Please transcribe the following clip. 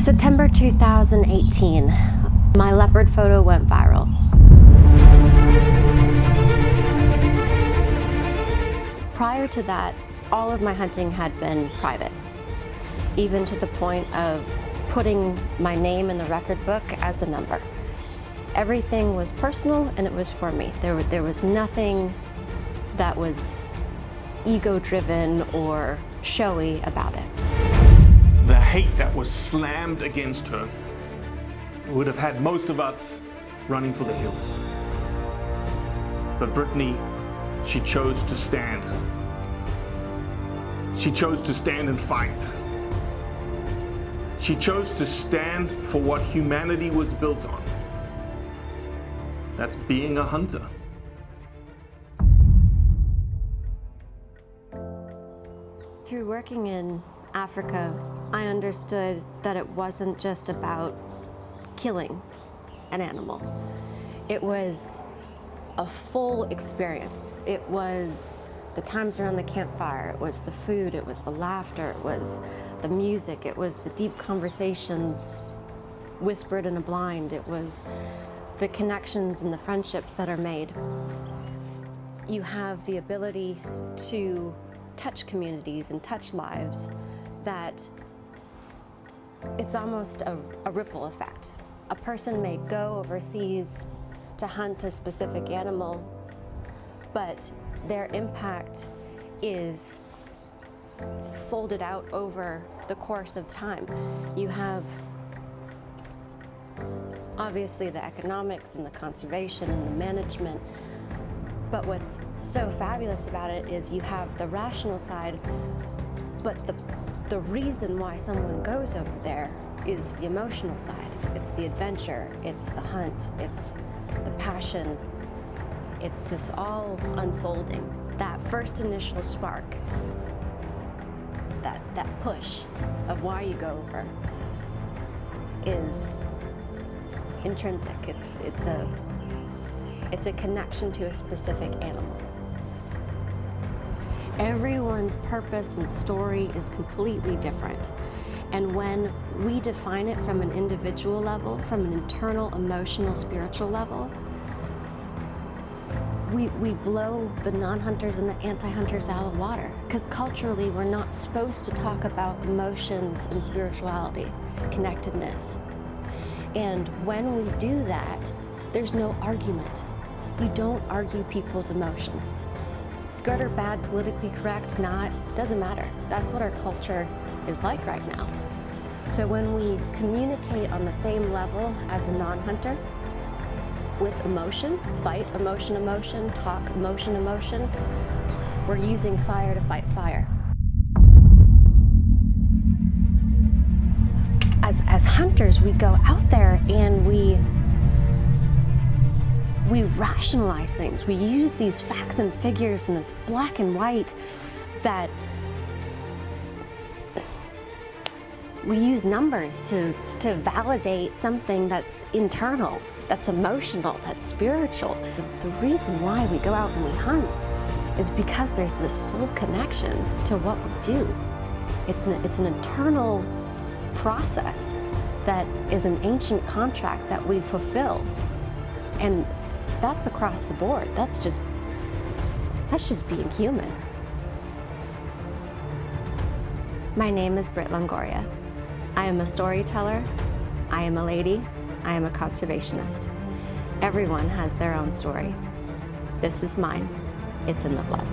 September 2018, my leopard photo went viral. Prior to that, all of my hunting had been private, even to the point of putting my name in the record book as a number. Everything was personal and it was for me. There was nothing that was ego-driven or showy about it. The hate that was slammed against her would have had most of us running for the hills. But Brittany, she chose to stand. She chose to stand and fight. She chose to stand for what humanity was built on. That's being a hunter. Through working in Africa, I understood that it wasn't just about killing an animal. It was a full experience. It was the times around the campfire, it was the food, it was the laughter, it was the music, it was the deep conversations whispered in a blind, it was the connections and the friendships that are made. You have the ability to touch communities and touch lives that it's almost a ripple effect. A person may go overseas to hunt a specific animal, but their impact is folded out over the course of time. You have obviously the economics and the conservation and the management, but what's so fabulous about it is you have the rational side, but the reason why someone goes over there is the emotional side. It's the adventure, it's the hunt, it's the passion. It's this all unfolding. That first initial spark, that push of why you go over is intrinsic. It's a connection to a specific animal. Everyone's purpose and story is completely different. And when we define it from an individual level, from an internal, emotional, spiritual level, we blow the non-hunters and the anti-hunters out of the water. Because culturally, we're not supposed to talk about emotions and spirituality, connectedness. And when we do that, there's no argument. You don't argue people's emotions. Good or bad, politically correct, not, doesn't matter. That's what our culture is like right now. So when we communicate on the same level as a non-hunter, with emotion, fight, emotion, emotion, talk, emotion, emotion, we're using fire to fight fire. As hunters, we go out there and we rationalize things. We use these facts and figures and this black and white that we use numbers to validate something that's internal, that's emotional, that's spiritual. The reason why we go out and we hunt is because there's this soul connection to what we do. It's an eternal process that is an ancient contract that we fulfill. And that's across the board. That's just being human. My name is Britt Longoria. I am a storyteller, I am a lady, I am a conservationist. Everyone has their own story. This is mine. It's in the blood.